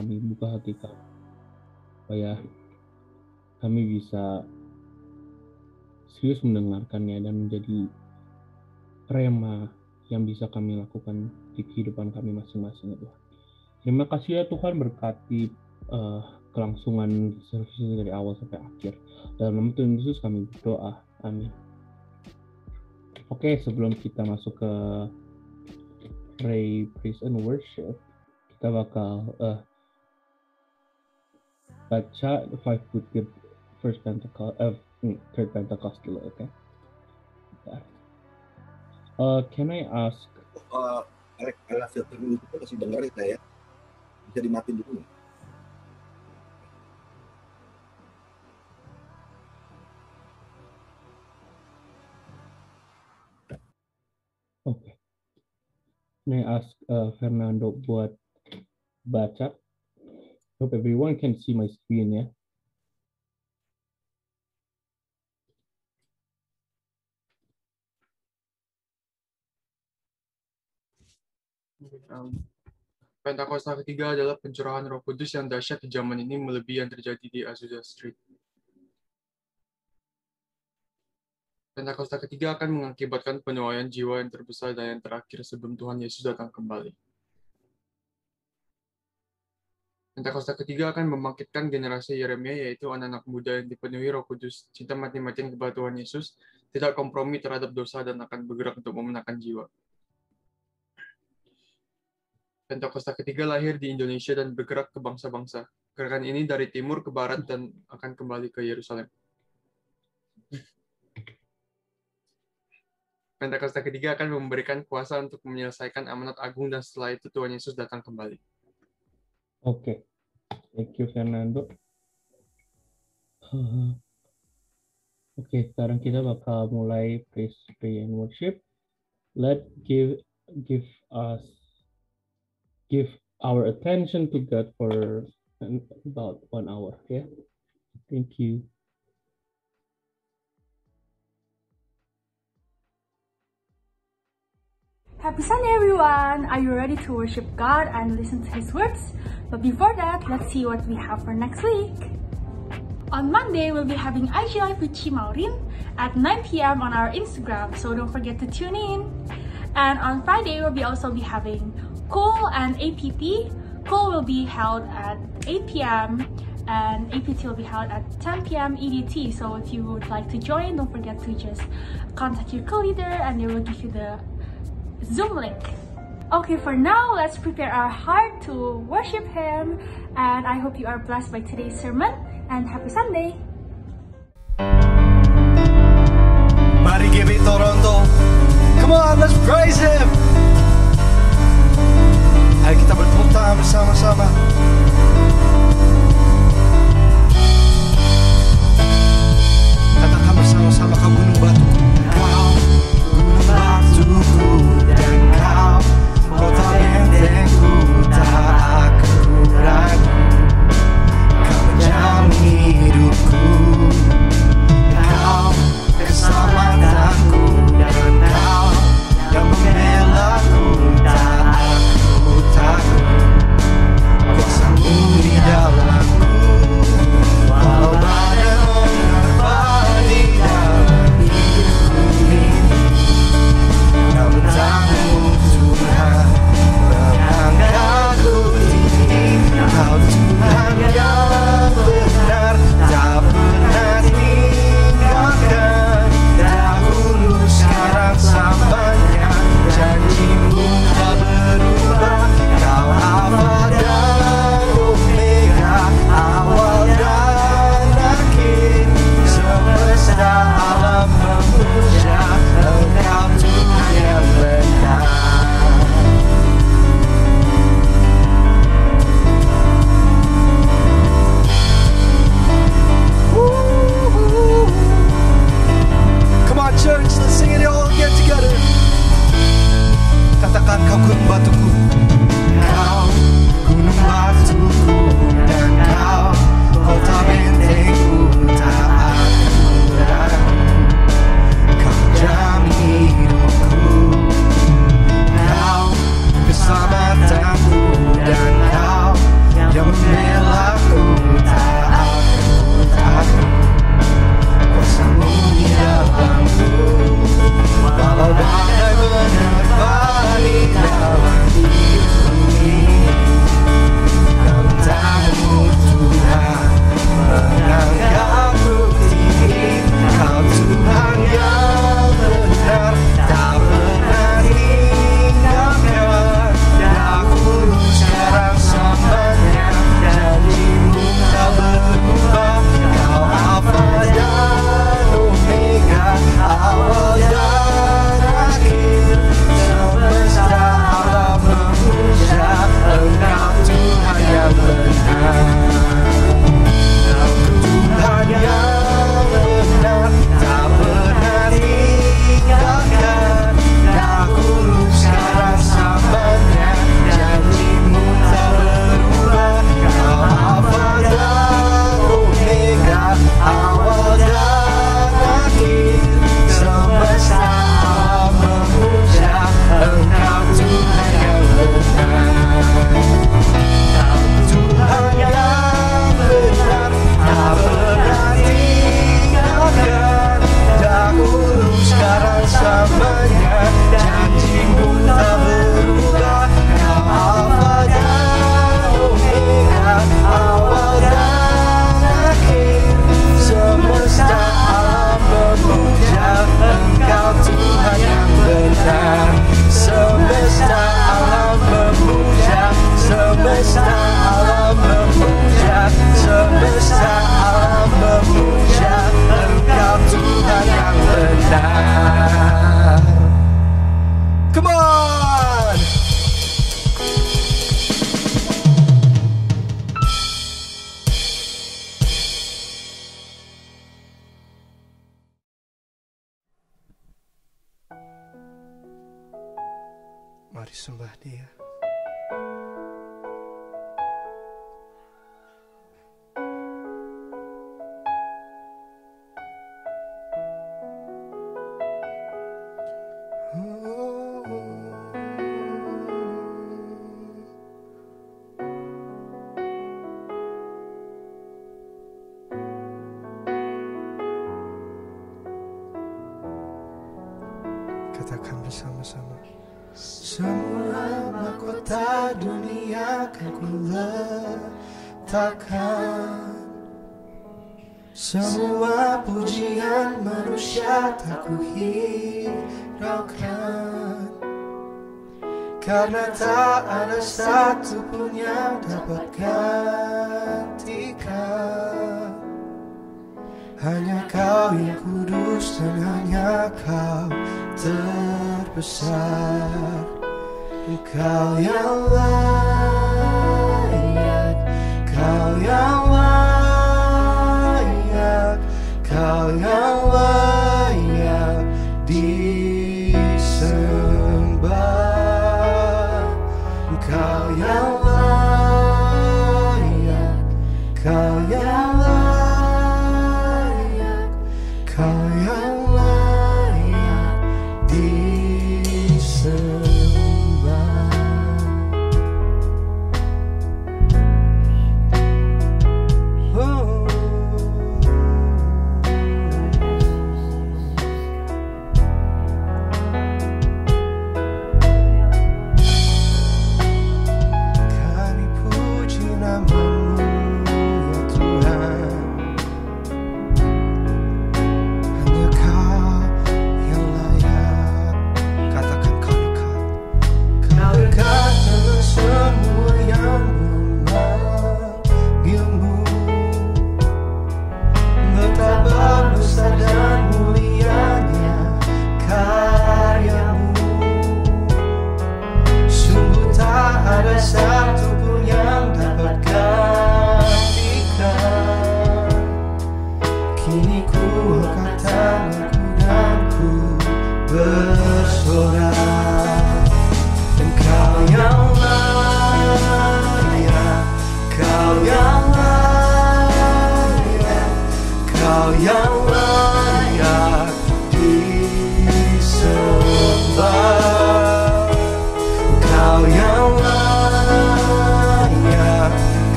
kami, buka hati kami, supaya kami bisa serius mendengarkannya dan menjadi rema yang bisa kami lakukan di kehidupan kami masing-masing, ya Tuhan. Terima kasih ya Tuhan, berkati kelangsungan service dari awal sampai akhir. Dalam nama Tuhan Yesus kami berdoa. Amin. Oke, sebelum kita masuk ke pray, praise, and worship, kita bakal baca 5 Bukit Third Pentecost dulu, oke? Can I ask? Karena filter dulu kita masih dengar ya, bisa dimatiin dulu. Oke. Can I ask Fernando buat baca? Hope everyone can see my screen ya. Pentakosta ketiga adalah pencurahan Roh Kudus yang dahsyat di zaman ini melebihi yang terjadi di Azusa Street. Pentakosta ketiga akan mengakibatkan penuaian jiwa yang terbesar dan yang terakhir sebelum Tuhan Yesus datang kembali. Pentakosta ketiga akan membangkitkan generasi Yeremia, yaitu anak-anak muda yang dipenuhi Roh Kudus, cinta mati-matian kepada Tuhan Yesus, tidak kompromi terhadap dosa dan akan bergerak untuk memenangkan jiwa. Pentakosta ketiga lahir di Indonesia dan bergerak ke bangsa-bangsa. Gerakan ini dari timur ke barat dan akan kembali ke Yerusalem. Pentakosta ketiga akan memberikan kuasa untuk menyelesaikan amanat agung dan setelah itu Tuhan Yesus datang kembali. Oke. Thank you Fernando. Oke, sekarang kita bakal mulai praise, pray, and worship. Let's give our attention to God for about 1 hour. Okay, thank you. Happy Sunday, everyone! Are you ready to worship God and listen to His words? But before that, let's see what we have for next week. On Monday, we'll be having IG Live with Chi Maureen at 9 p.m. on our Instagram, so don't forget to tune in. And on Friday, we'll also be having Cole and APP. Cole will be held at 8 p.m. and APT will be held at 10 p.m. EDT. So if you would like to join, don't forget to just contact your co-leader and they will give you the Zoom link. Okay, for now, let's prepare our heart to worship Him. And I hope you are blessed by today's sermon. And happy Sunday! Mari GBI Toronto, come on, let's praise Him. Ayo kita bertepuk tangan bersama-sama. Katakan bersama-sama, kau gunung batu. Kau gunung batuku dan kau kota bentengku, tak aku ragu. Kau menjamin hidupku, kau keselamatanku, dan kau yang membelaku, tak aku takut. Kuasamu di dalamku, walau badai menerpa di dalam hidupku ini. Namun tanggung Tuhan, mengangkatku tinggi. Kau Tuhan yang benar, tak pernah tinggalkan. Dahulu, sekarang, selamanya, janjimu tak berubah. Kau Alfa dan Omega, awal dan akhir. Semesta alam memuja Engkau Tuhan yang benar. sembah Dia. Katakan bersama-sama. Semua mahkota dunia kan ku letakkan, semua pujian manusia tak ku hiraukan, karena tak ada satu pun yang dapat gantikan. Hanya Kau yang kudus dan hanya Kau terbesar. Engkau yang layak, Kau yang layak, Kau yang layak disembah. Engkau yang layak, Kau yang layak, Kau yang layak disembah. Kami puji nama-Mu ya Tuhan. Hanya Kau yang layak. Katakan Kau dekat. Kau dekat dengan semua yang memanggil-Mu. Betapa besar dan mulianya karya-Mu. Sungguh tak ada satu pun yang dapat gantikan. Kini ku angkat tanganku dan ku bersorak. Engkau yang layak, Kau yang layak, Kau yang layak disembah. Kau yang layak,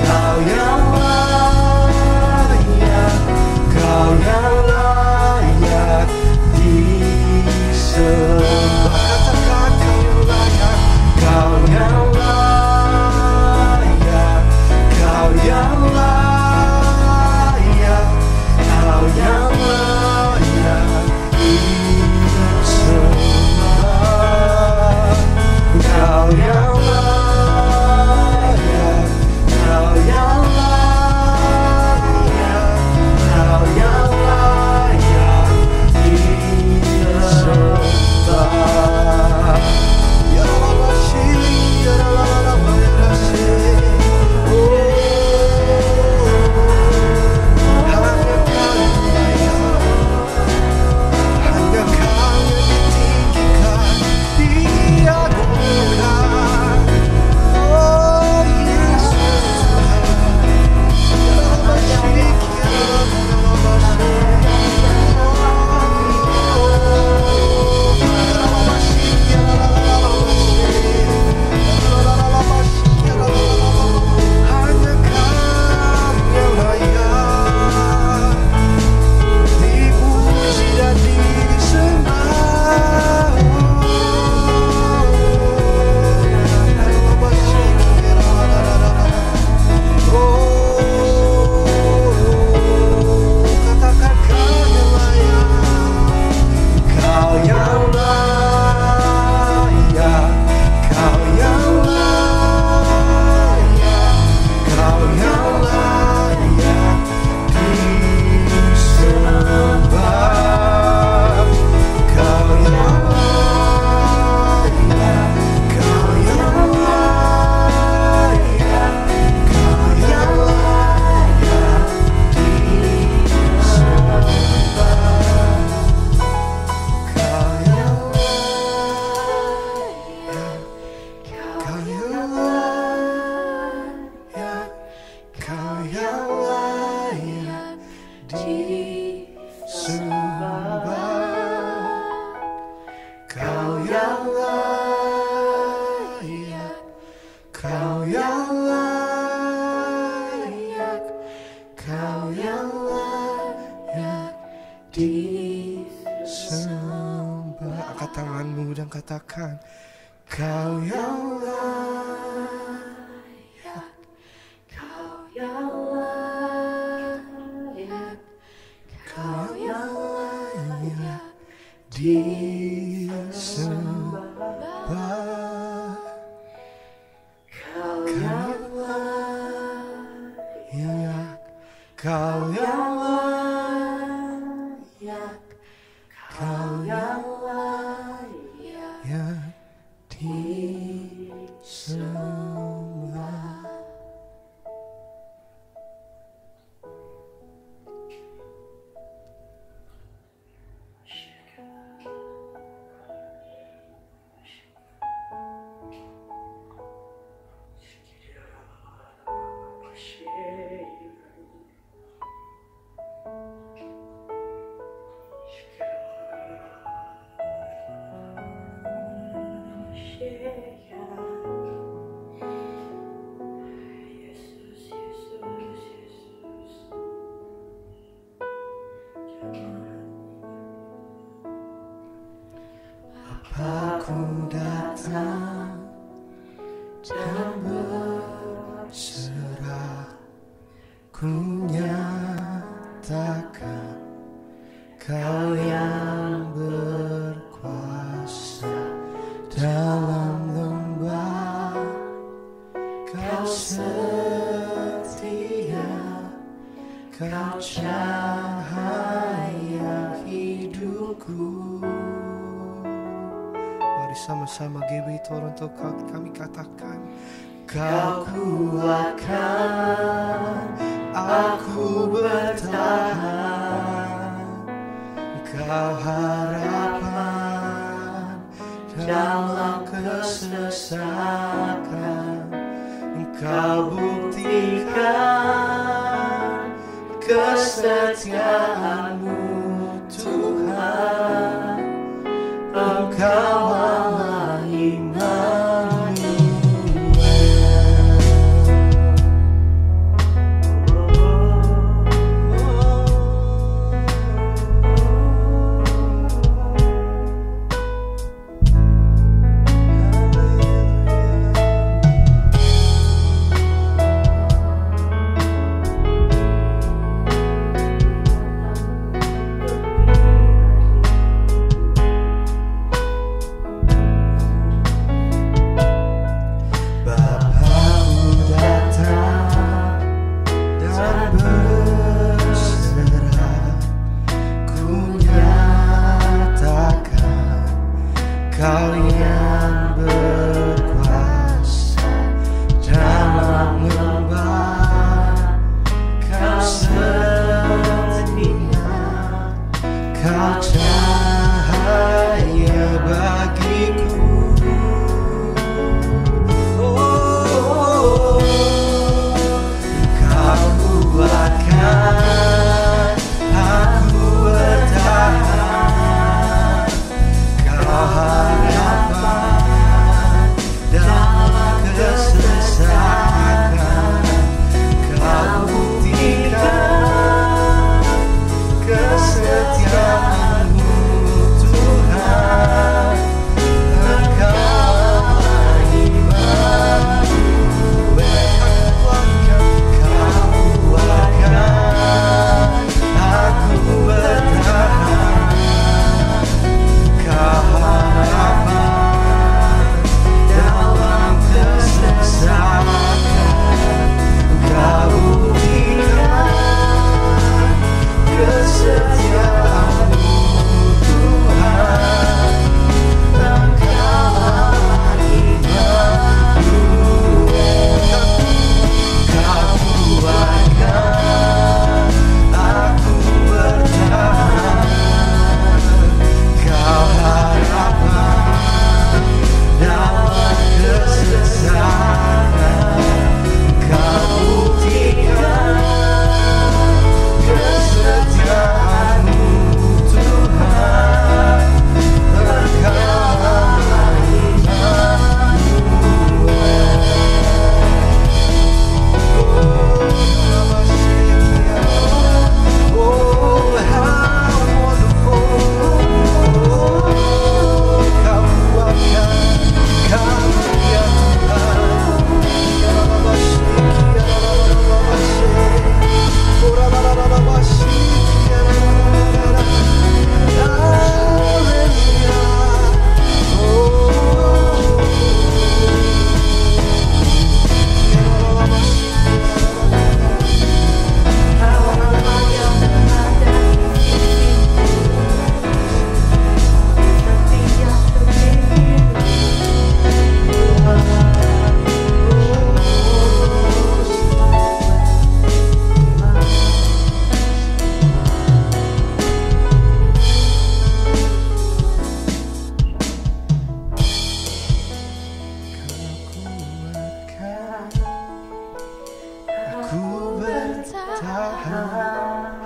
Kau yang layak, Kau yang layak disembah. Katakan Kau yang layak, Kau yang layak, Kau yang layak, Kau yang disembah. Angkat tanganmu dan katakan, Kau yang layak, Kau yang layak, Kau yang layak disembah. Kau yang layak, Kau yang layak, Kau yang layak disembah. Aku datang dan berserah, ku nyatakan Kau yang berkuasa dalam lembah. Kau setia, Kau cahaya hidupku. Mari sama-sama GB Toronto kami katakan, Kau kuatkan aku bertahan, Kau harapan dalam kesesakan. Kau buktikan kesetiaan-Mu Tuhan. Engkau Allah Immanuel. Tahan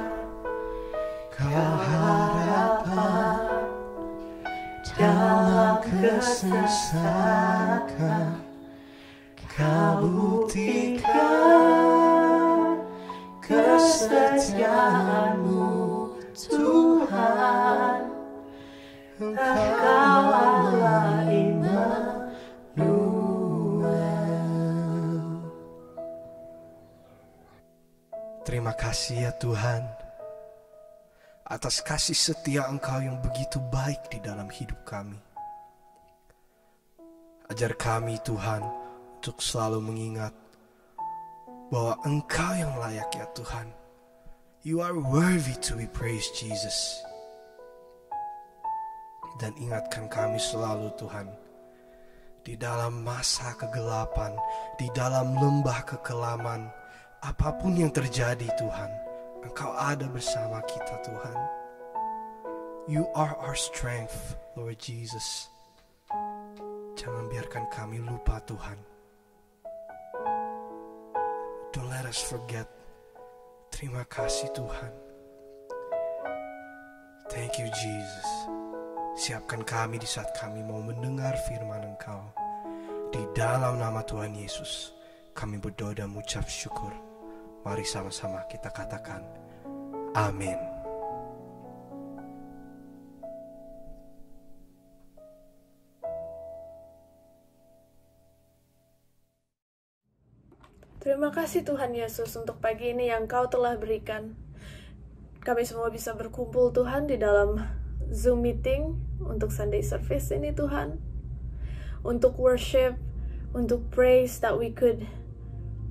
kau harapan dalam kesesakan, kau buktikan kesetiaan-Mu Tuhan. Engkau Allah Immanuel. Terima kasih ya Tuhan, atas kasih setia Engkau yang begitu baik di dalam hidup kami. Ajar kami Tuhan untuk selalu mengingat bahwa Engkau yang layak ya Tuhan. You are worthy to be praised, Jesus. Dan ingatkan kami selalu Tuhan, di dalam masa kegelapan, di dalam lembah kekelaman, apapun yang terjadi Tuhan, Engkau ada bersama kita Tuhan. You are our strength, Lord Jesus. Jangan biarkan kami lupa Tuhan. Don't let us forget. Terima kasih Tuhan. Thank you Jesus. Siapkan kami di saat kami mau mendengar firman Engkau. Di dalam nama Tuhan Yesus, kami berdoa dan mengucap syukur. Mari sama-sama kita katakan, amin. Terima kasih Tuhan Yesus untuk pagi ini yang Kau telah berikan. Kami semua bisa berkumpul Tuhan di dalam Zoom meeting untuk Sunday service ini Tuhan. Untuk worship, untuk praise that we could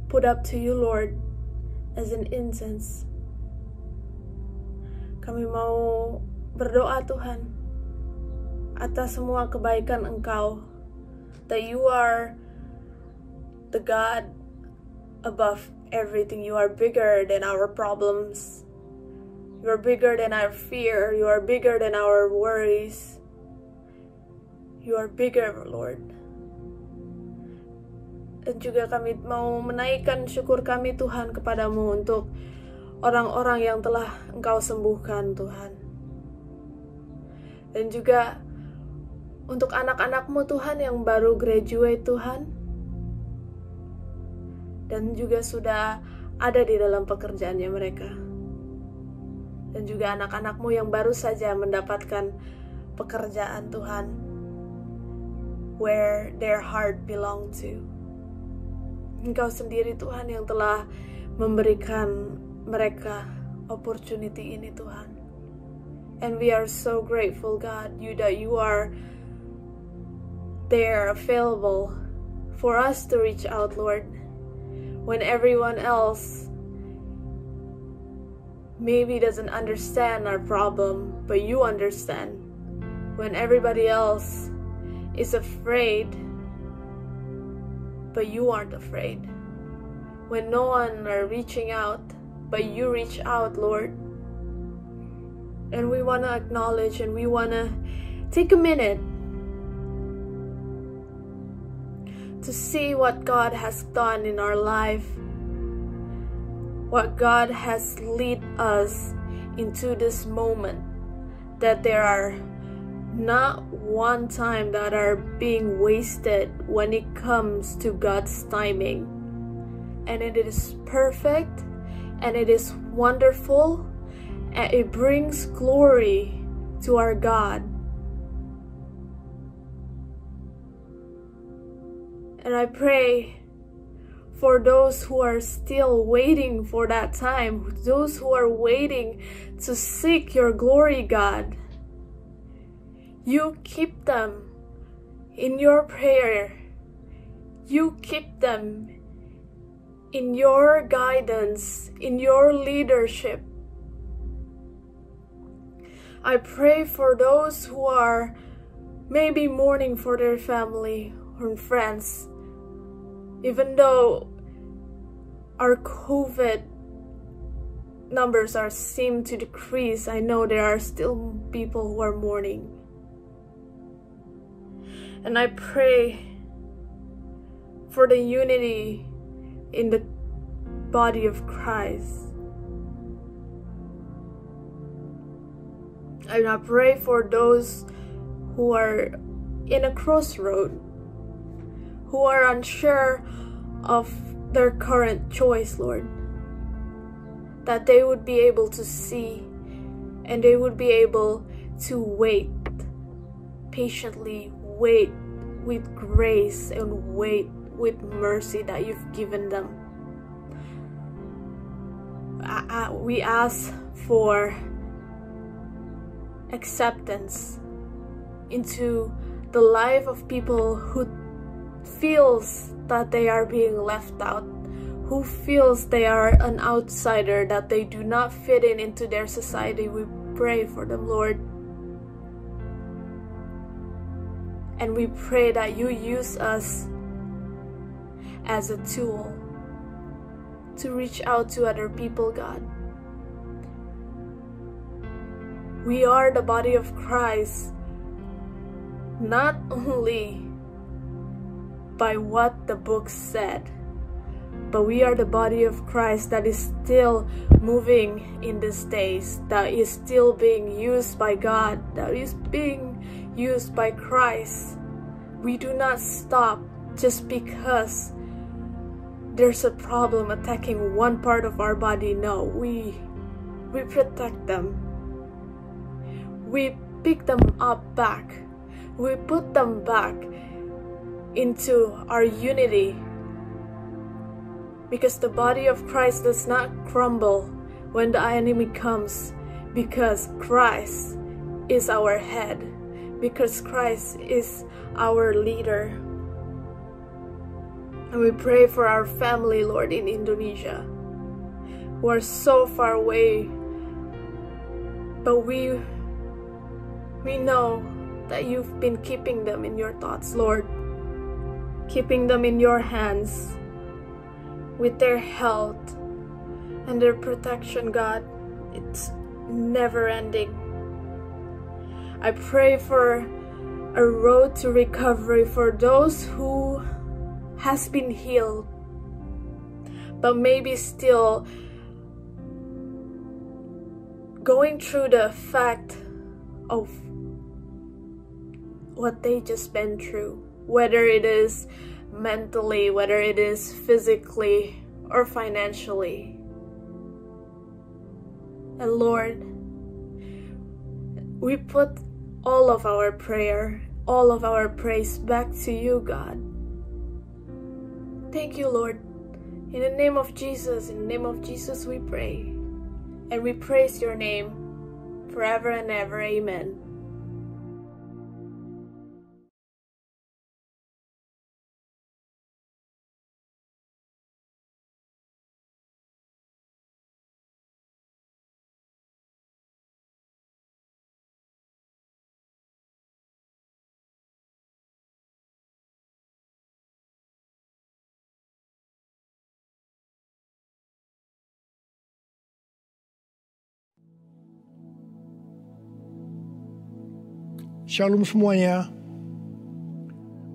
put up to you Lord as an incense. Kami mau berdoa Tuhan atas semua kebaikan Engkau, that you are the God above everything. You are bigger than our problems. You are bigger than our fear. You are bigger than our worries. You are bigger, Lord. Dan juga kami mau menaikkan syukur kami Tuhan kepadamu untuk orang-orang yang telah Engkau sembuhkan Tuhan. Dan juga untuk anak-anak-Mu Tuhan yang baru graduate Tuhan. Dan juga sudah ada di dalam pekerjaannya mereka. Dan juga anak-anak-Mu yang baru saja mendapatkan pekerjaan Tuhan, where their heart belong to. Engkau sendiri Tuhan yang telah memberikan mereka opportunity ini Tuhan. And we are so grateful God, that you are there available for us to reach out Lord. When everyone else maybe doesn't understand our problem, but you understand. When everybody else is afraid, but you aren't afraid. When no one are reaching out, but you reach out, Lord. And we want to acknowledge and we want to take a minute to see what God has done in our life, what God has led us into this moment, that there are not one time that are being wasted when it comes to God's timing. And it is perfect, and it is wonderful, and it brings glory to our God. And I pray for those who are still waiting for that time, those who are waiting to seek your glory, God. You keep them in your prayer. You keep them in your guidance, in your leadership. I pray for those who are maybe mourning for their family or friends. Even though our COVID numbers seem to decrease, I know there are still people who are mourning. And I pray for the unity in the body of Christ. And I pray for those who are in a crossroad, who are unsure of their current choice, Lord, that they would be able to see and they would be able to wait patiently, wait with grace and wait with mercy that you've given them. We ask for acceptance into the life of people who feels that they are being left out, who feels they are an outsider, that they do not fit in into their society. We pray for them, Lord. And we pray that you use us as a tool to reach out to other people, God. We are the body of Christ, not only by what the book said, but we are the body of Christ that is still moving in these days, that is still being used by God, that is being used by Christ. We do not stop just because there's a problem attacking one part of our body. No, we protect them. We pick them up back. We put them back into our unity, because the body of Christ does not crumble when the enemy comes, because Christ is our head, because Christ is our leader. And we pray for our family, Lord, in Indonesia, who are so far away, but we know that you've been keeping them in your thoughts, Lord, keeping them in your hands with their health and their protection, God. It's never ending. I pray for a road to recovery for those who has been healed, but maybe still going through the fact of what they just been through, whether it is mentally, whether it is physically or financially. And Lord, we put all of our prayer, all of our praise back to you, God. Thank you, Lord. In the name of Jesus, we pray. And we praise your name forever and ever. Amen. Shalom semuanya.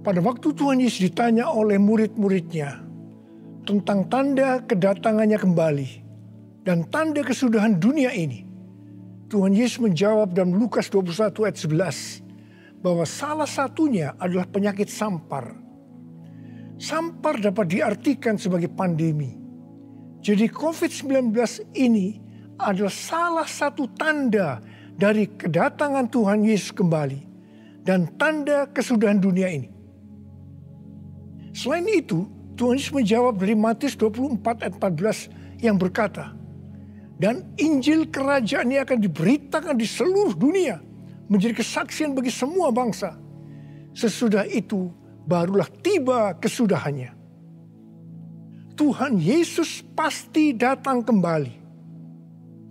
Pada waktu Tuhan Yesus ditanya oleh murid-muridnya tentang tanda kedatangannya kembali dan tanda kesudahan dunia ini, Tuhan Yesus menjawab dalam Lukas 21 ayat 11 bahwa salah satunya adalah penyakit sampar. Sampar dapat diartikan sebagai pandemi. Jadi COVID-19 ini adalah salah satu tanda dari kedatangan Tuhan Yesus kembali dan tanda kesudahan dunia ini. Selain itu, Tuhan Yesus menjawab dari Matius 24 ayat 14 yang berkata, dan Injil kerajaan ini akan diberitakan di seluruh dunia, menjadi kesaksian bagi semua bangsa. Sesudah itu barulah tiba kesudahannya. Tuhan Yesus pasti datang kembali.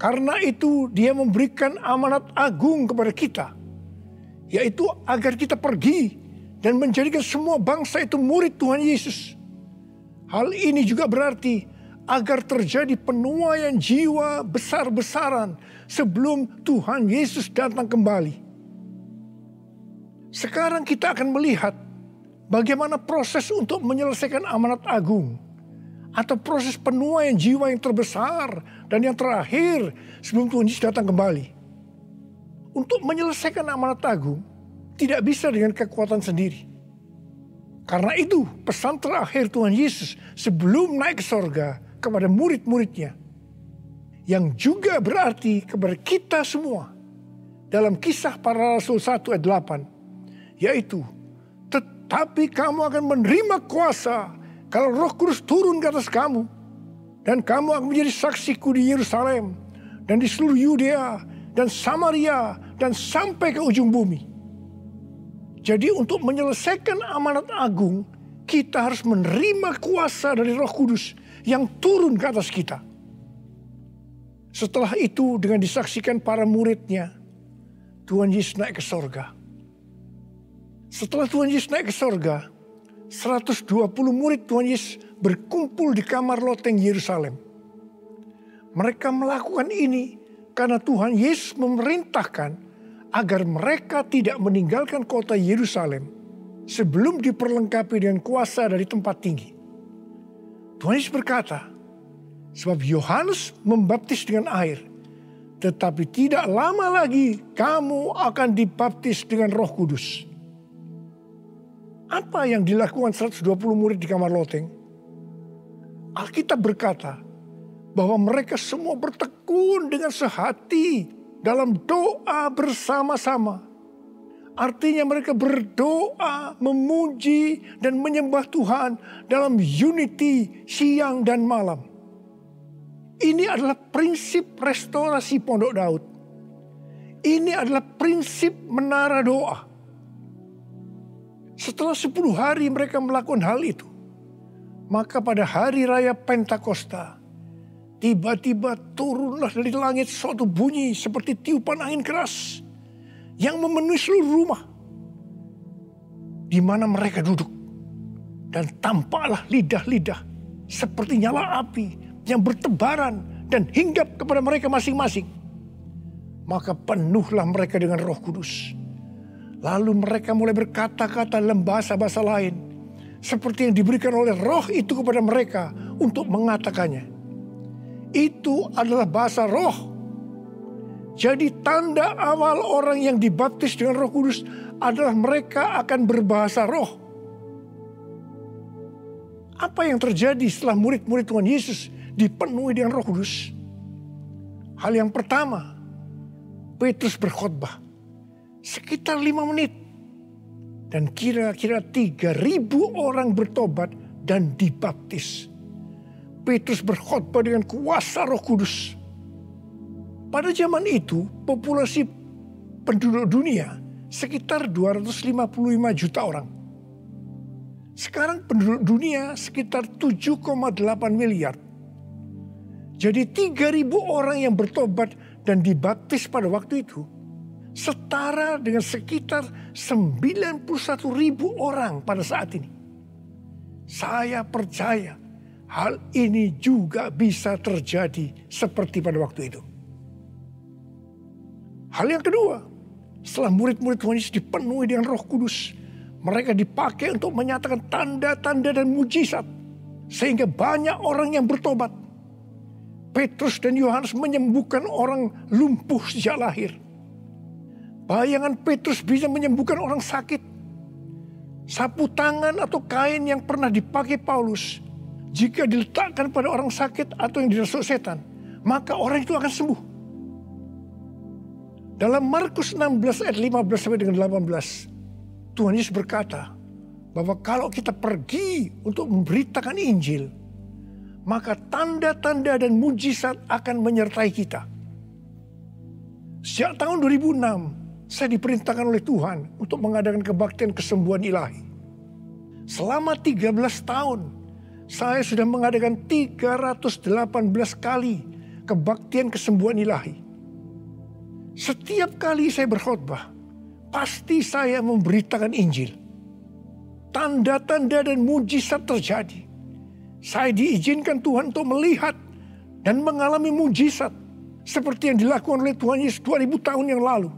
Karena itu dia memberikan amanat agung kepada kita, yaitu agar kita pergi dan menjadikan semua bangsa itu murid Tuhan Yesus. Hal ini juga berarti agar terjadi penuaian jiwa besar-besaran sebelum Tuhan Yesus datang kembali. Sekarang kita akan melihat bagaimana proses untuk menyelesaikan amanat agung, atau proses penuaian jiwa yang terbesar dan yang terakhir sebelum Tuhan Yesus datang kembali. untuk menyelesaikan amanat agung tidak bisa dengan kekuatan sendiri. Karena itu pesan terakhir Tuhan Yesus sebelum naik ke sorga kepada murid-muridnya, yang juga berarti kepada kita semua dalam Kisah Para Rasul 1 ayat 8, yaitu, tetapi kamu akan menerima kuasa kalau Roh Kudus turun ke atas kamu, dan kamu akan menjadi saksiku di Yerusalem dan di seluruh Yudea dan Samaria dan sampai ke ujung bumi. Jadi untuk menyelesaikan amanat agung, kita harus menerima kuasa dari Roh Kudus yang turun ke atas kita. Setelah itu dengan disaksikan para muridnya, Tuhan Yesus naik ke sorga. Setelah Tuhan Yesus naik ke sorga, 120 murid Tuhan Yesus berkumpul di kamar loteng Yerusalem. Mereka melakukan ini karena Tuhan Yesus memerintahkan agar mereka tidak meninggalkan kota Yerusalem sebelum diperlengkapi dengan kuasa dari tempat tinggi. Tuhan Yesus berkata, sebab Yohanes membaptis dengan air, tetapi tidak lama lagi kamu akan dibaptis dengan Roh Kudus. Apa yang dilakukan 120 murid di kamar loteng? Alkitab berkata bahwa mereka semua bertekun dengan sehati dalam doa bersama-sama. Artinya mereka berdoa, memuji dan menyembah Tuhan dalam unity siang dan malam. Ini adalah prinsip restorasi Pondok Daud. Ini adalah prinsip menara doa. Setelah 10 hari mereka melakukan hal itu, maka pada hari raya Pentakosta, tiba-tiba turunlah dari langit suatu bunyi seperti tiupan angin keras yang memenuhi seluruh rumah di mana mereka duduk. Dan tampaklah lidah-lidah seperti nyala api yang bertebaran dan hinggap kepada mereka masing-masing. Maka penuhlah mereka dengan Roh Kudus. Lalu mereka mulai berkata-kata dalam bahasa-bahasa lain, seperti yang diberikan oleh Roh itu kepada mereka untuk mengatakannya. Itu adalah bahasa Roh. Jadi tanda awal orang yang dibaptis dengan Roh Kudus adalah mereka akan berbahasa Roh. Apa yang terjadi setelah murid-murid Tuhan Yesus dipenuhi dengan Roh Kudus? Hal yang pertama, Petrus berkhotbah sekitar 5 menit. Dan kira-kira 3.000 orang bertobat dan dibaptis. Petrus berkhotbah dengan kuasa Roh Kudus. Pada zaman itu, populasi penduduk dunia sekitar 255 juta orang. Sekarang penduduk dunia sekitar 7,8 miliar. Jadi 3.000 orang yang bertobat dan dibaptis pada waktu itu setara dengan sekitar 91.000 orang pada saat ini. Saya percaya hal ini juga bisa terjadi seperti pada waktu itu. Hal yang kedua, setelah murid-murid Tuhan Yesus dipenuhi dengan Roh Kudus, mereka dipakai untuk menyatakan tanda-tanda dan mujizat sehingga banyak orang yang bertobat. Petrus dan Yohanes menyembuhkan orang lumpuh sejak lahir. Bayangan Petrus bisa menyembuhkan orang sakit. Sapu tangan atau kain yang pernah dipakai Paulus, jika diletakkan pada orang sakit atau yang dirasuk setan, maka orang itu akan sembuh. Dalam Markus 16 ayat 15 sampai dengan 18, Tuhan Yesus berkata bahwa kalau kita pergi untuk memberitakan Injil, maka tanda-tanda dan mujizat akan menyertai kita. Sejak tahun 2006, saya diperintahkan oleh Tuhan untuk mengadakan kebaktian kesembuhan ilahi. Selama 13 tahun, saya sudah mengadakan 318 kali kebaktian kesembuhan ilahi. Setiap kali saya berkhotbah, pasti saya memberitakan Injil. Tanda-tanda dan mujizat terjadi. Saya diizinkan Tuhan untuk melihat dan mengalami mujizat seperti yang dilakukan oleh Tuhan Yesus 2000 tahun yang lalu.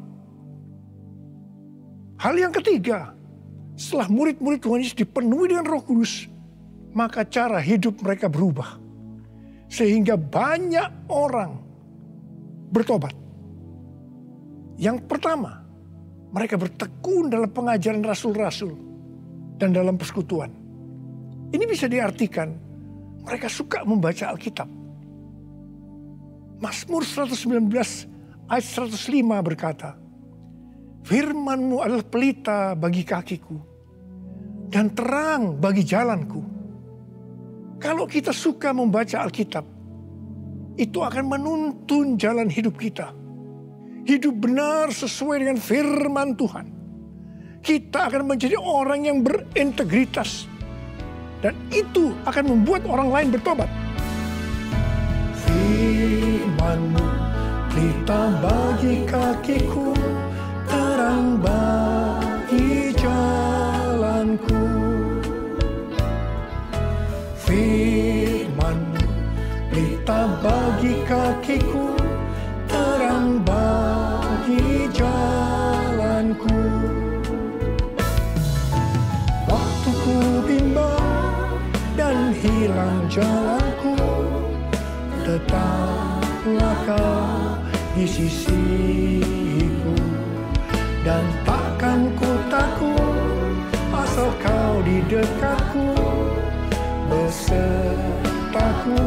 Hal yang ketiga, setelah murid-murid Tuhan Yesus dipenuhi dengan Roh Kudus, maka cara hidup mereka berubah. Sehingga banyak orang bertobat. Yang pertama, mereka bertekun dalam pengajaran rasul-rasul dan dalam persekutuan. Ini bisa diartikan mereka suka membaca Alkitab. Mazmur 119 ayat 105 berkata, "Firman-Mu adalah pelita bagi kakiku dan terang bagi jalanku." Kalau kita suka membaca Alkitab, itu akan menuntun jalan hidup kita. Hidup benar sesuai dengan firman Tuhan. Kita akan menjadi orang yang berintegritas. Dan itu akan membuat orang lain bertobat. Firman-Mu pelita bagi kakiku, terang bagi jalanku. Firman-Mu pelita bagi kakiku, terang bagi jalanku. Waktu ku bimbang dan hilang jalanku, tetaplah Kau di sisiku. Dan takkan ku takut asal Kau di dekatku, besertaku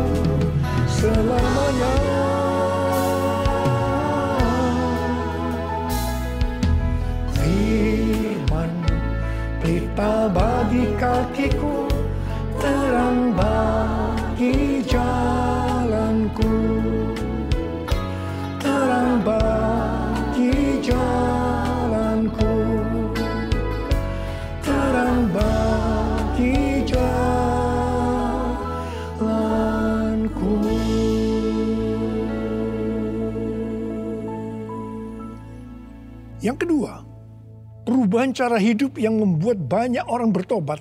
selamanya. Pelita bagi kakiku, terang bagi jalanku. Terang bagi jalanku. Terang bagi jalanku. Yang kedua, perubahan cara hidup yang membuat banyak orang bertobat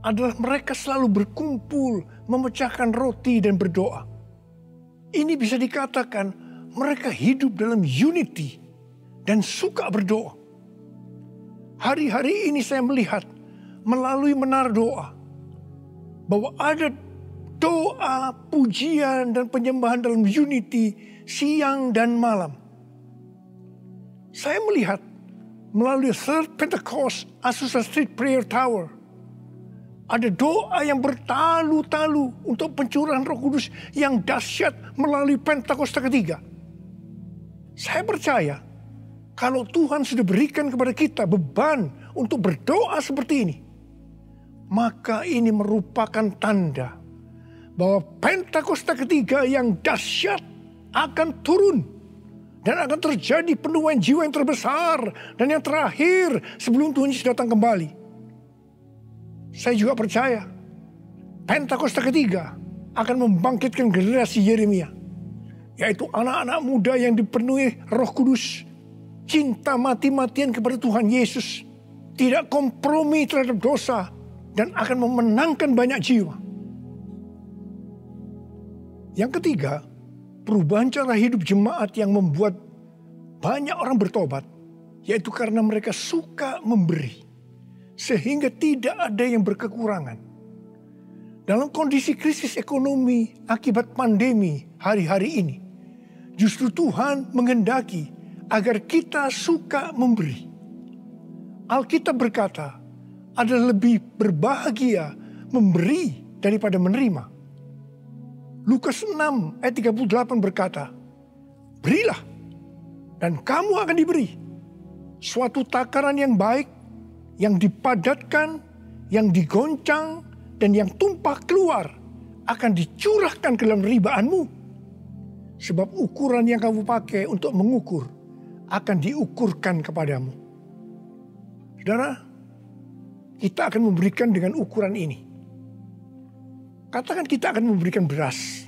adalah mereka selalu berkumpul, memecahkan roti dan berdoa. Ini bisa dikatakan mereka hidup dalam unity dan suka berdoa. Hari-hari ini saya melihat melalui menara doa bahwa ada doa, pujian dan penyembahan dalam unity siang dan malam. Saya melihat melalui Third Pentecost Azusa Street Prayer Tower, ada doa yang bertalu-talu untuk pencurahan Roh Kudus yang dahsyat melalui Pentakosta ketiga. Saya percaya kalau Tuhan sudah berikan kepada kita beban untuk berdoa seperti ini, maka ini merupakan tanda bahwa Pentakosta ketiga yang dahsyat akan turun. Dan akan terjadi penuaian jiwa yang terbesar dan yang terakhir sebelum Tuhan Yesus datang kembali. Saya juga percaya Pentakosta ketiga akan membangkitkan generasi Yeremia. Yaitu anak-anak muda yang dipenuhi Roh Kudus, cinta mati-matian kepada Tuhan Yesus, tidak kompromi terhadap dosa, dan akan memenangkan banyak jiwa. Yang ketiga, perubahan cara hidup jemaat yang membuat banyak orang bertobat, yaitu karena mereka suka memberi, sehingga tidak ada yang berkekurangan. Dalam kondisi krisis ekonomi akibat pandemi hari-hari ini, justru Tuhan menghendaki agar kita suka memberi. Alkitab berkata, adalah lebih berbahagia memberi daripada menerima. Lukas 6 ayat 38 berkata, "Berilah dan kamu akan diberi. Suatu takaran yang baik, yang dipadatkan, yang digoncang, dan yang tumpah keluar akan dicurahkan ke dalam ribaanmu. Sebab ukuran yang kamu pakai untuk mengukur akan diukurkan kepadamu." Saudara, kita akan memberikan dengan ukuran ini. Katakan kita akan memberikan beras.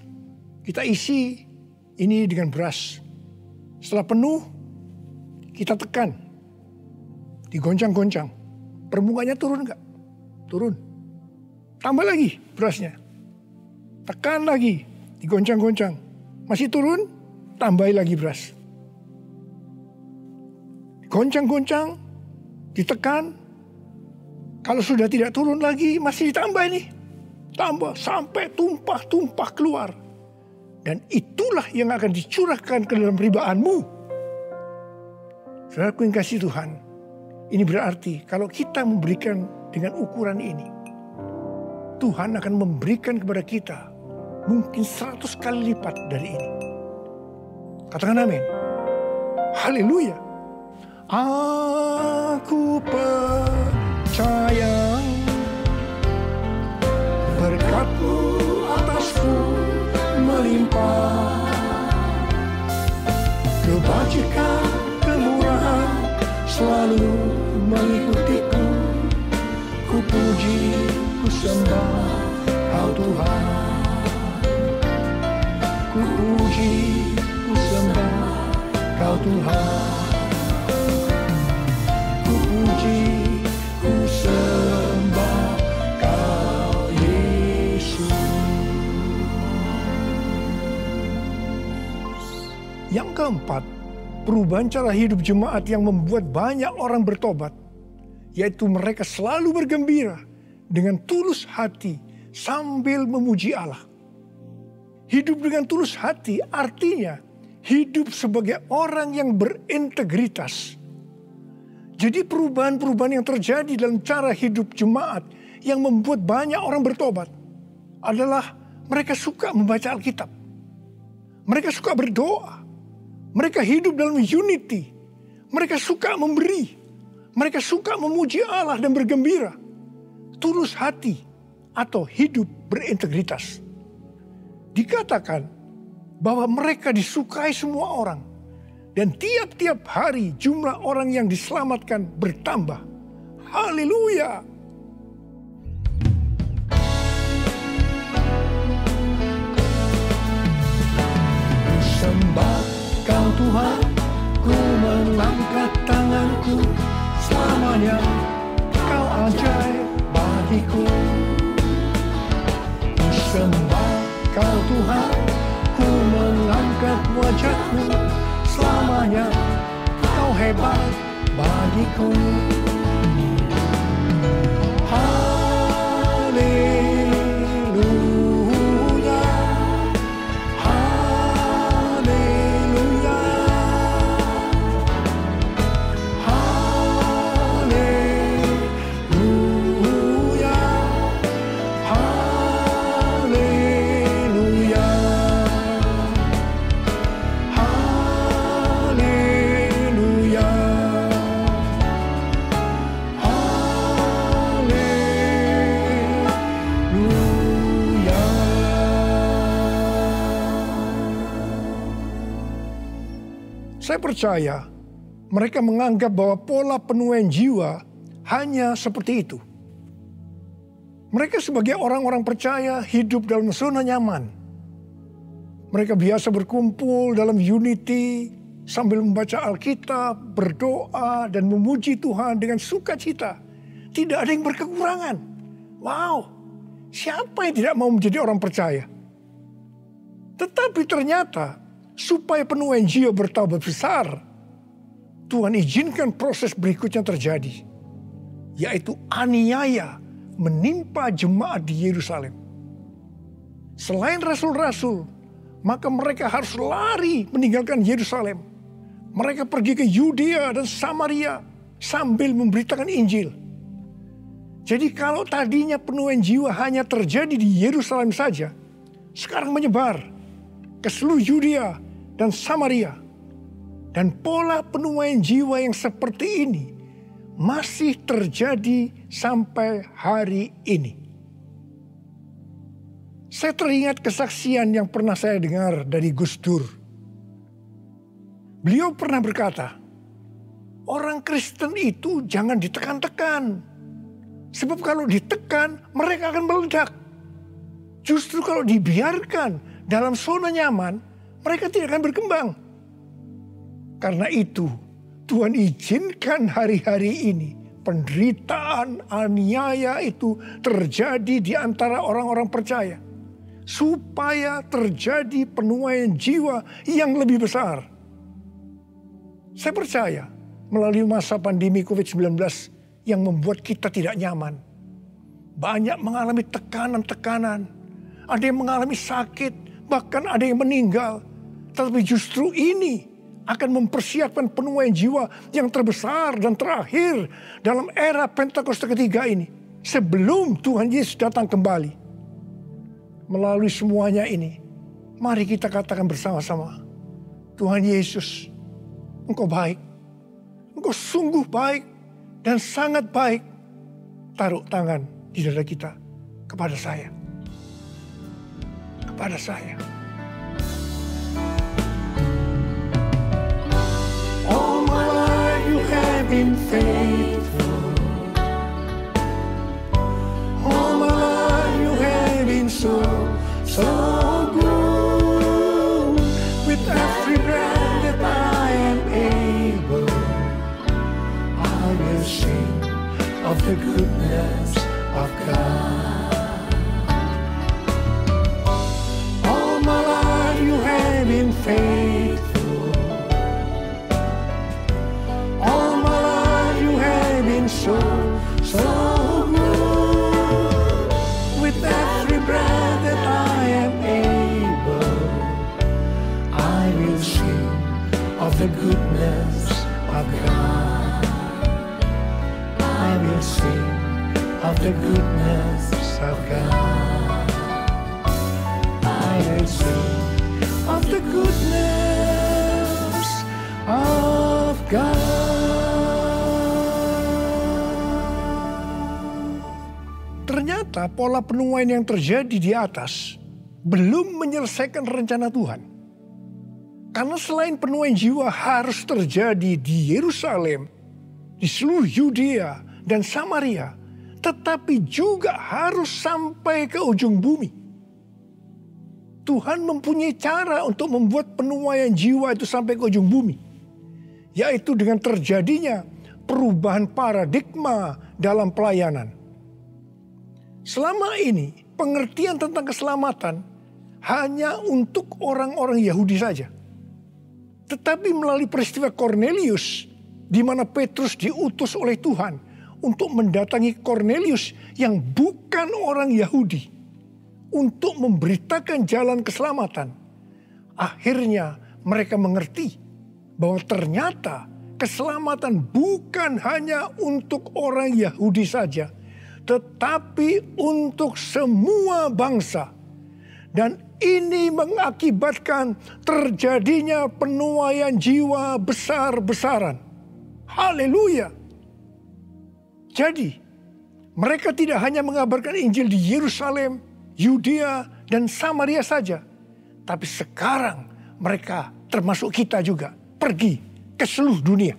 Kita isi ini dengan beras. Setelah penuh, kita tekan. Digoncang-goncang. Permukaannya turun enggak? Turun. Tambah lagi berasnya. Tekan lagi. Digoncang-goncang. Masih turun, tambahi lagi beras. Goncang-goncang, ditekan. Kalau sudah tidak turun lagi, masih ditambah ini. Tambah sampai tumpah-tumpah keluar. Dan itulah yang akan dicurahkan ke dalam ribaanmu. Saudaraku yang kasih Tuhan, ini berarti kalau kita memberikan dengan ukuran ini, Tuhan akan memberikan kepada kita mungkin 100 kali lipat dari ini. Katakan amin. Haleluya. Aku percaya berkat-Mu atasku melimpah, kebajikan, kemurahan selalu mengikutiku. Ku puji, ku sembah Kau Tuhan. Ku puji, ku sembah Kau Tuhan. Ku puji, ku sembah Kau Yesus. Yang keempat, perubahan cara hidup jemaat yang membuat banyak orang bertobat, yaitu mereka selalu bergembira dengan tulus hati sambil memuji Allah. Hidup dengan tulus hati artinya hidup sebagai orang yang berintegritas. Jadi perubahan-perubahan yang terjadi dalam cara hidup jemaat yang membuat banyak orang bertobat adalah mereka suka membaca Alkitab. Mereka suka berdoa. Mereka hidup dalam unity. Mereka suka memberi. Mereka suka memuji Allah dan bergembira. Tulus hati atau hidup berintegritas. Dikatakan bahwa mereka disukai semua orang. Dan tiap-tiap hari jumlah orang yang diselamatkan bertambah. Haleluya. Sembah Kau Tuhan, ku mengangkat tanganku, selamanya Kau ajaib bagiku. Ku sembah Kau Tuhan, ku mengangkat wajahku, selamanya Kau hebat bagiku. Haleluya, haleluya, haleluya, haleluya, haleluya, haleluya. Saya percaya mereka menganggap bahwa pola penuaian jiwa hanya seperti itu. Mereka sebagai orang-orang percaya hidup dalam zona nyaman. Mereka biasa berkumpul dalam unity sambil membaca Alkitab, berdoa, dan memuji Tuhan dengan sukacita. Tidak ada yang berkekurangan. Wow, siapa yang tidak mau menjadi orang percaya? Tetapi ternyata supaya penuaian jiwa bertambah besar, Tuhan izinkan proses berikutnya terjadi, yaitu aniaya menimpa jemaat di Yerusalem. Selain rasul-rasul, maka mereka harus lari meninggalkan Yerusalem. Mereka pergi ke Yudea dan Samaria sambil memberitakan Injil. Jadi kalau tadinya penuaian jiwa hanya terjadi di Yerusalem saja, sekarang menyebar ke seluruh Yudea dan Samaria. Dan pola penuaian jiwa yang seperti ini masih terjadi sampai hari ini. Saya teringat kesaksian yang pernah saya dengar dari Gus Dur. Beliau pernah berkata, orang Kristen itu jangan ditekan-tekan. Sebab kalau ditekan, mereka akan meledak. Justru kalau dibiarkan dalam zona nyaman, mereka tidak akan berkembang. Karena itu, Tuhan izinkan hari-hari ini penderitaan, aniaya itu terjadi di antara orang-orang percaya. Supaya terjadi penuaian jiwa yang lebih besar. Saya percaya melalui masa pandemi COVID-19 yang membuat kita tidak nyaman. Banyak mengalami tekanan-tekanan. Ada yang mengalami sakit, bahkan ada yang meninggal. Tetapi justru ini akan mempersiapkan penuaian jiwa yang terbesar dan terakhir dalam era Pentakosta ketiga ini. Sebelum Tuhan Yesus datang kembali. Melalui semuanya ini, mari kita katakan bersama-sama, Tuhan Yesus, Engkau baik. Engkau sungguh baik dan sangat baik. Taruh tangan di dada kita kepada saya. Kepada saya. All my life you have been faithful. All my life you have been so good. With every breath that I am able, I will sing of the goodness of God. All my life you have been faithful. All my life you have been so good. With every breath that I am able, I will sing of the goodness of God. I will sing of the goodness of God. I will sing of the goodness of God. Ternyata pola penuaian yang terjadi di atas belum menyelesaikan rencana Tuhan. Karena selain penuaian jiwa harus terjadi di Yerusalem, di seluruh Yudea dan Samaria, tetapi juga harus sampai ke ujung bumi. Tuhan mempunyai cara untuk membuat penuaian jiwa itu sampai ke ujung bumi, yaitu dengan terjadinya perubahan paradigma dalam pelayanan. Selama ini pengertian tentang keselamatan hanya untuk orang-orang Yahudi saja. Tetapi melalui peristiwa Kornelius, di mana Petrus diutus oleh Tuhan untuk mendatangi Kornelius yang bukan orang Yahudi, untuk memberitakan jalan keselamatan. Akhirnya mereka mengerti bahwa ternyata keselamatan bukan hanya untuk orang Yahudi saja, tetapi untuk semua bangsa. Dan ini mengakibatkan terjadinya penuaian jiwa besar-besaran. Haleluya. Jadi, mereka tidak hanya mengabarkan Injil di Yerusalem, Yudea, dan Samaria saja. Tapi sekarang mereka, termasuk kita juga, pergi ke seluruh dunia.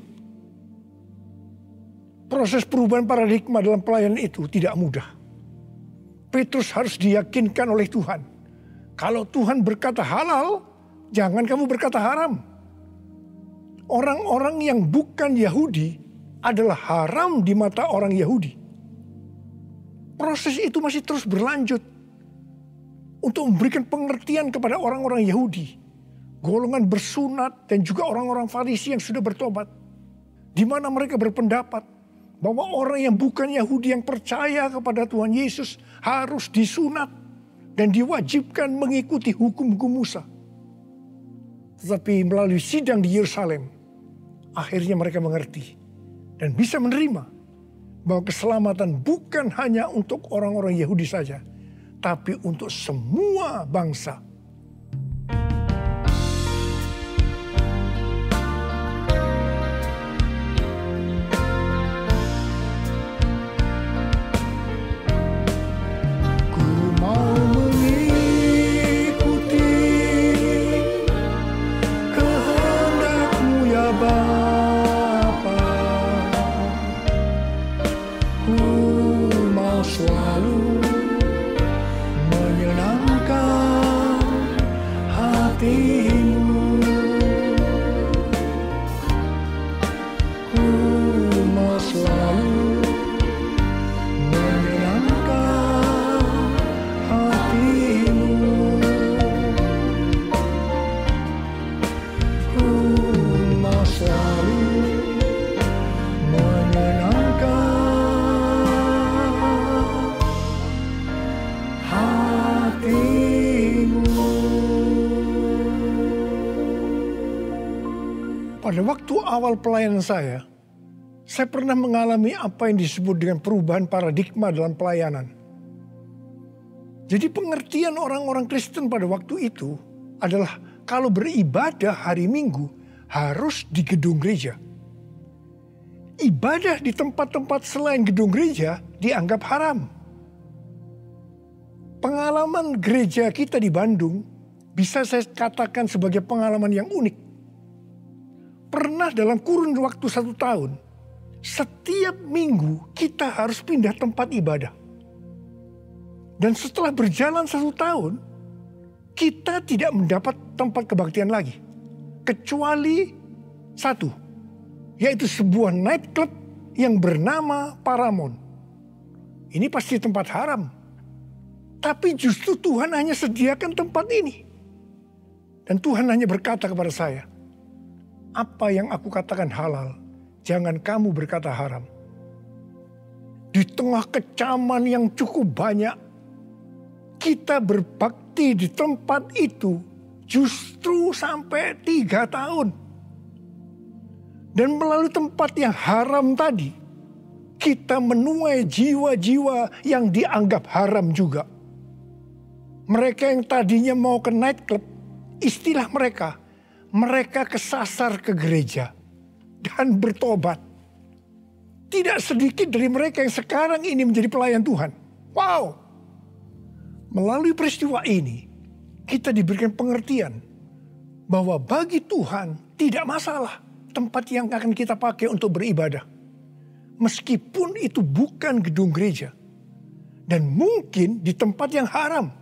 Proses perubahan paradigma dalam pelayanan itu tidak mudah. Petrus harus diyakinkan oleh Tuhan. Kalau Tuhan berkata halal, jangan kamu berkata haram. Orang-orang yang bukan Yahudi adalah haram di mata orang Yahudi. Proses itu masih terus berlanjut untuk memberikan pengertian kepada orang-orang Yahudi, golongan bersunat dan juga orang-orang Farisi yang sudah bertobat, di mana mereka berpendapat bahwa orang yang bukan Yahudi yang percaya kepada Tuhan Yesus harus disunat dan diwajibkan mengikuti hukum-hukum Musa. Tetapi melalui sidang di Yerusalem, akhirnya mereka mengerti dan bisa menerima bahwa keselamatan bukan hanya untuk orang-orang Yahudi saja, tapi untuk semua bangsa. Selalu menyenangkan Pada waktu awal pelayanan saya pernah mengalami apa yang disebut dengan perubahan paradigma dalam pelayanan. Jadi pengertian orang-orang Kristen pada waktu itu adalah kalau beribadah hari Minggu harus di gedung gereja. Ibadah di tempat-tempat selain gedung gereja dianggap haram. Pengalaman gereja kita di Bandung bisa saya katakan sebagai pengalaman yang unik. Pernah dalam kurun waktu 1 tahun, setiap minggu kita harus pindah tempat ibadah. Dan setelah berjalan 1 tahun, kita tidak mendapat tempat kebaktian lagi. Kecuali satu, yaitu sebuah nightclub yang bernama Paramount. Ini pasti tempat haram. Tapi justru Tuhan hanya sediakan tempat ini. Dan Tuhan hanya berkata kepada saya, apa yang aku katakan halal, jangan kamu berkata haram. Di tengah kecaman yang cukup banyak, kita berbakti di tempat itu justru sampai 3 tahun. Dan melalui tempat yang haram tadi, kita menuai jiwa-jiwa yang dianggap haram juga. Mereka yang tadinya mau ke nightclub, istilah mereka kesasar ke gereja dan bertobat. Tidak sedikit dari mereka yang sekarang ini menjadi pelayan Tuhan. Wow! Melalui peristiwa ini, kita diberikan pengertian bahwa bagi Tuhan tidak masalah tempat yang akan kita pakai untuk beribadah. Meskipun itu bukan gedung gereja. Dan mungkin di tempat yang haram.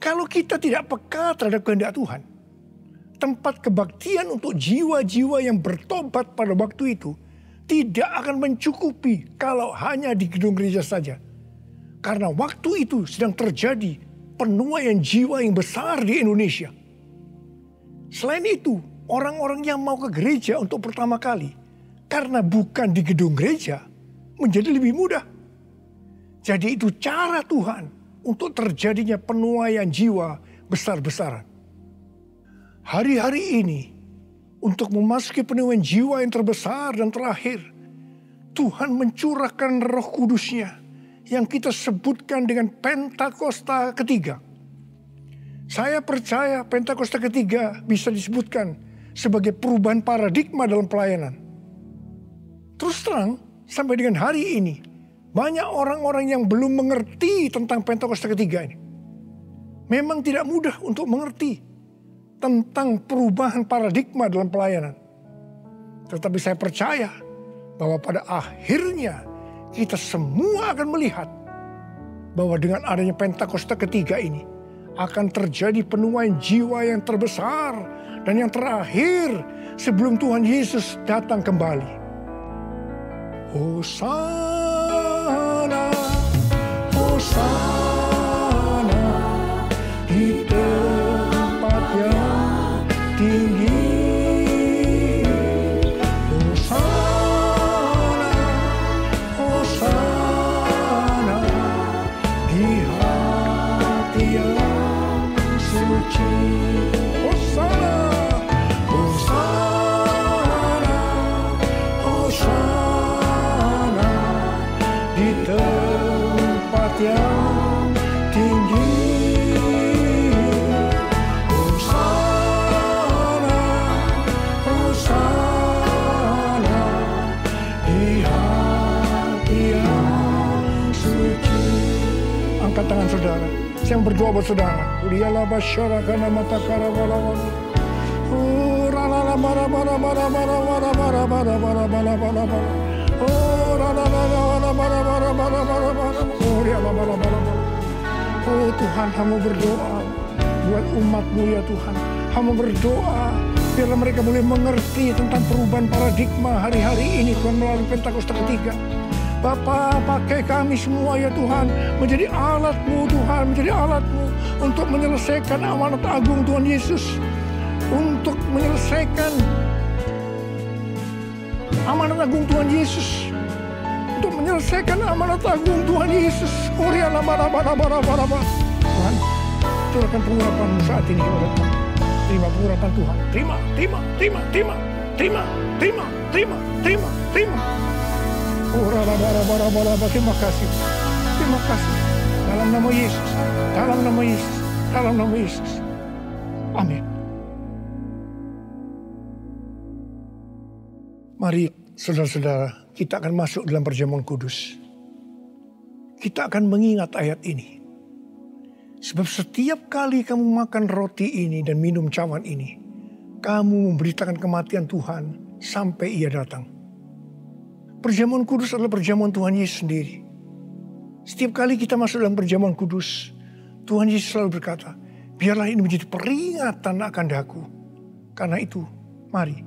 Kalau kita tidak peka terhadap kehendak Tuhan, tempat kebaktian untuk jiwa-jiwa yang bertobat pada waktu itu tidak akan mencukupi kalau hanya di gedung gereja saja. Karena waktu itu sedang terjadi penuaian jiwa yang besar di Indonesia. Selain itu, orang-orang yang mau ke gereja untuk pertama kali, karena bukan di gedung gereja, menjadi lebih mudah. Jadi itu cara Tuhan untuk terjadinya penuaian jiwa besar-besaran. Hari-hari ini, untuk memasuki penuaian jiwa yang terbesar dan terakhir, Tuhan mencurahkan Roh Kudus-Nya yang kita sebutkan dengan Pentakosta ketiga. Saya percaya Pentakosta ketiga bisa disebutkan sebagai perubahan paradigma dalam pelayanan. Terus terang, sampai dengan hari ini, banyak orang-orang yang belum mengerti tentang Pentakosta ketiga ini. Memang tidak mudah untuk mengerti tentang perubahan paradigma dalam pelayanan. Tetapi saya percaya bahwa pada akhirnya kita semua akan melihat bahwa dengan adanya Pentakosta ketiga ini akan terjadi penuaian jiwa yang terbesar dan yang terakhir sebelum Tuhan Yesus datang kembali. Hosana, Hosana di tempat yang tinggi. Hosana, Hosana di hati yang suci. Hosana, Hosana, Hosana di tempat yang tinggi. Hosana, Hosana di hati yang suci. Angkat tangan saudara. Saya berdoa buat saudara. Uliyalah basyarakat mata karawalawan. Ralala bara bara bara bara bara bara bara bara bara bara bara. Ralala bara bara bara bara bara. Uliyalah bara bara bara. Oh Tuhan, hamba berdoa buat umat-Mu ya Tuhan. Hamba berdoa biarlah mereka boleh mengerti tentang perubahan paradigma hari-hari ini Tuhan melalui Pentakosta ketiga. Bapa, pakai kami semua ya Tuhan, menjadi alat-Mu Tuhan, menjadi alat-Mu untuk menyelesaikan amanat agung Tuhan Yesus. Untuk menyelesaikan amanat agung Tuhan Yesus. Untuk menyelesaikan amanat agung Tuhan Yesus. Tuhan, curahkan pengurapan-Mu saat ini kepada kami. Terima pengurapan Tuhan. Terima. Oh, terima kasih. Terima kasih. Dalam nama Yesus. Dalam nama Yesus. Dalam nama Yesus. Amin. Mari saudara-saudara, kita akan masuk dalam perjamuan kudus. Kita akan mengingat ayat ini. Sebab setiap kali kamu makan roti ini dan minum cawan ini, kamu memberitakan kematian Tuhan sampai Ia datang. Perjamuan kudus adalah perjamuan Tuhan Yesus sendiri. Setiap kali kita masuk dalam perjamuan kudus, Tuhan Yesus selalu berkata, biarlah ini menjadi peringatan akan daku. Karena itu, mari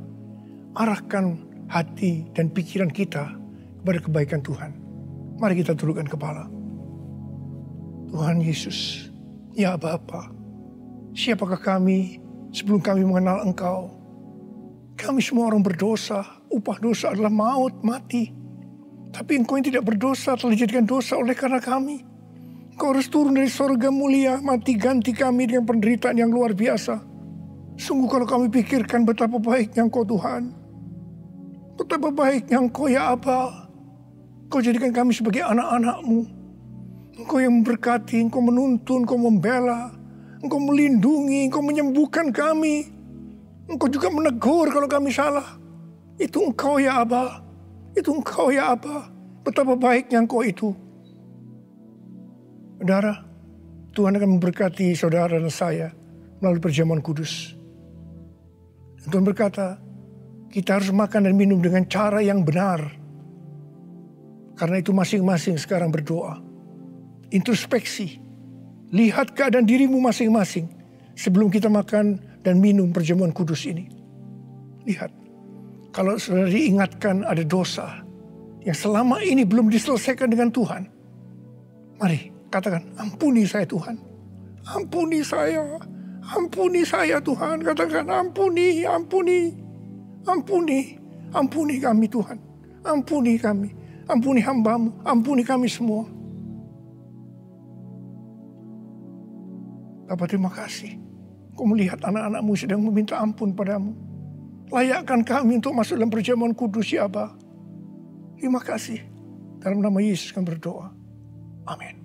arahkan hati dan pikiran kita kepada kebaikan Tuhan. Mari kita tundukkan kepala. Tuhan Yesus, ya Bapa, siapakah kami sebelum kami mengenal Engkau? Kami semua orang berdosa, upah dosa adalah maut, mati. Tapi Engkau yang tidak berdosa telah dijadikan dosa oleh karena kami. Engkau harus turun dari sorga mulia, mati ganti kami dengan penderitaan yang luar biasa. Sungguh kalau kami pikirkan betapa baiknya Engkau Tuhan. Betapa baiknya Engkau ya Aba. Engkau jadikan kami sebagai anak-anak-Mu. Engkau yang memberkati, Engkau menuntun, Engkau membela, Engkau melindungi, Engkau menyembuhkan kami. Engkau juga menegur kalau kami salah. Itu Engkau ya Aba. Itu Engkau ya Aba. Betapa baiknya Engkau itu. Saudara, Tuhan akan memberkati saudara dan saya melalui perjamuan kudus. Dan Tuhan berkata, kita harus makan dan minum dengan cara yang benar. Karena itu masing-masing sekarang berdoa. Introspeksi. Lihat keadaan dirimu masing-masing sebelum kita makan dan minum perjamuan kudus ini. Lihat. Kalau saudara diingatkan ada dosa yang selama ini belum diselesaikan dengan Tuhan. Mari katakan, ampuni saya Tuhan. Ampuni saya. Ampuni saya Tuhan. Katakan, ampuni, ampuni. Ampuni. Ampuni kami Tuhan. Ampuni kami. Ampuni hamba-Mu. Ampuni kami semua. Bapa, terima kasih. Kau melihat anak-anak-Mu sedang meminta ampun padamu. Layakkan kami untuk masuk dalam perjamuan kudus ya Aba. Terima kasih. Dalam nama Yesus kami berdoa. Amin.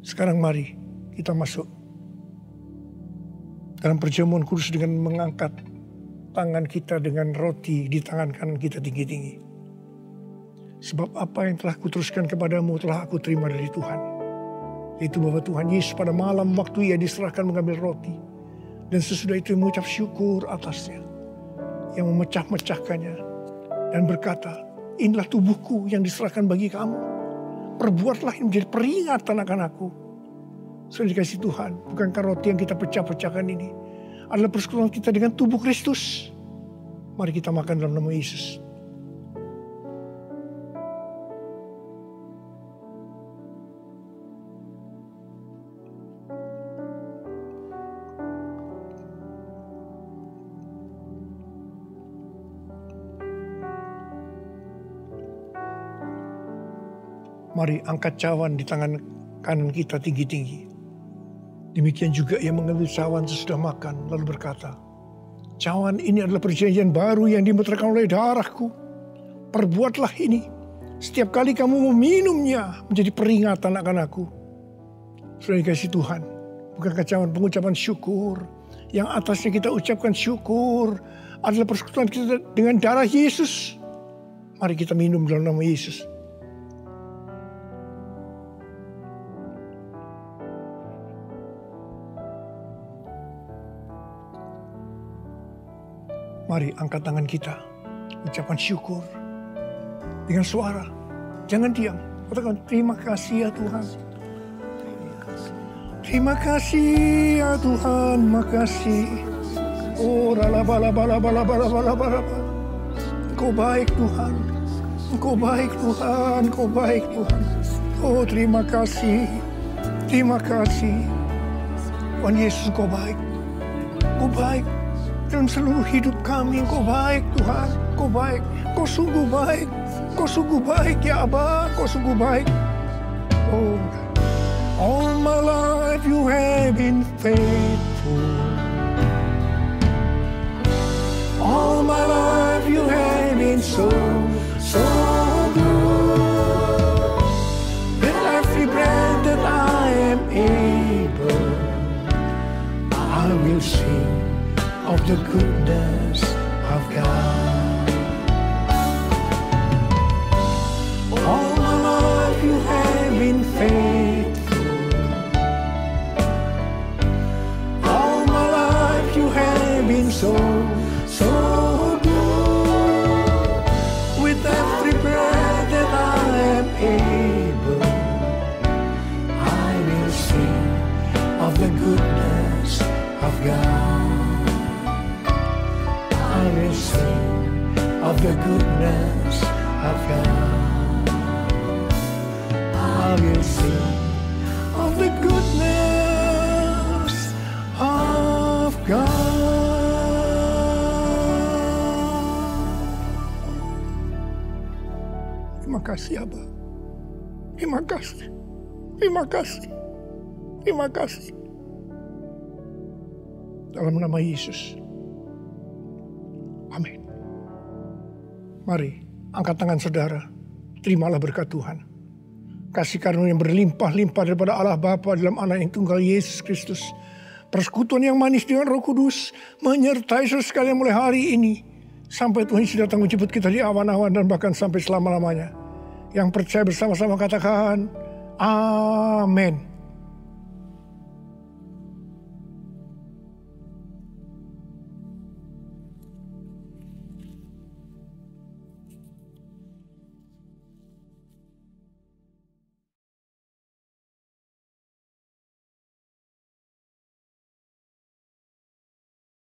Sekarang mari kita masuk dalam perjamuan kudus dengan mengangkat tangan kita dengan roti di tangan kanan kita tinggi-tinggi. Sebab apa yang telah kuteruskan kepadamu telah aku terima dari Tuhan. Yaitu bahwa Tuhan Yesus pada malam waktu Ia diserahkan mengambil roti. Dan sesudah itu mengucap syukur atasnya. Yang memecah-mecahkannya. Dan berkata, inilah tubuhku yang diserahkan bagi kamu. Perbuatlah ini menjadi peringatan akan aku. Sudah dikasih Tuhan, bukankah roti yang kita pecah-pecahkan ini adalah persekutuan kita dengan tubuh Kristus. Mari kita makan dalam nama Yesus. Mari angkat cawan di tangan kanan kita tinggi-tinggi. Demikian juga Ia mengambil cawan sesudah makan lalu berkata, cawan ini adalah perjanjian baru yang dimeteraikan oleh darahku. Perbuatlah ini. Setiap kali kamu meminumnya menjadi peringatan akan aku. Sudah dikasih Tuhan. Bukankah cawan pengucapan syukur. Yang atasnya kita ucapkan syukur adalah persekutuan kita dengan darah Yesus. Mari kita minum dalam nama Yesus. Mari angkat tangan kita, ucapan syukur dengan suara. Jangan diam, katakan terima kasih ya Tuhan. Terima kasih ya Tuhan, makasih. Oh, rala-bala-bala-bala-bala-bala-bala. Engkau baik Tuhan, Engkau baik Tuhan, Engkau baik Tuhan. Oh, terima kasih, terima kasih. Tuhan Yesus, Engkau baik, Engkau baik. Dalam seluruh hidup kami, Engkau baik Tuhan, Engkau baik, Engkau sungguh baik, Engkau sungguh baik ya Aba, Engkau sungguh baik. Oh, all my life you have been faithful. of the goodness of God. All my life you have been faithful. All my life you have been so good. With every breath that I am able, I will sing of the goodness of God. I will sing of the goodness of God. I will sing of the goodness of God. Terima kasih Abah. Terima kasih. Terima kasih. Terima kasih. Dalam nama Yesus. Amin. Mari, angkat tangan saudara. Terimalah berkat Tuhan. Kasih karunia yang berlimpah-limpah daripada Allah Bapa dalam Anak yang tunggal Yesus Kristus. Persekutuan yang manis dengan Roh Kudus menyertai saudara sekalian mulai hari ini. Sampai Tuhan Yesus datang menjemput kita di awan-awan dan bahkan sampai selama-lamanya. Yang percaya bersama-sama katakan, Amin.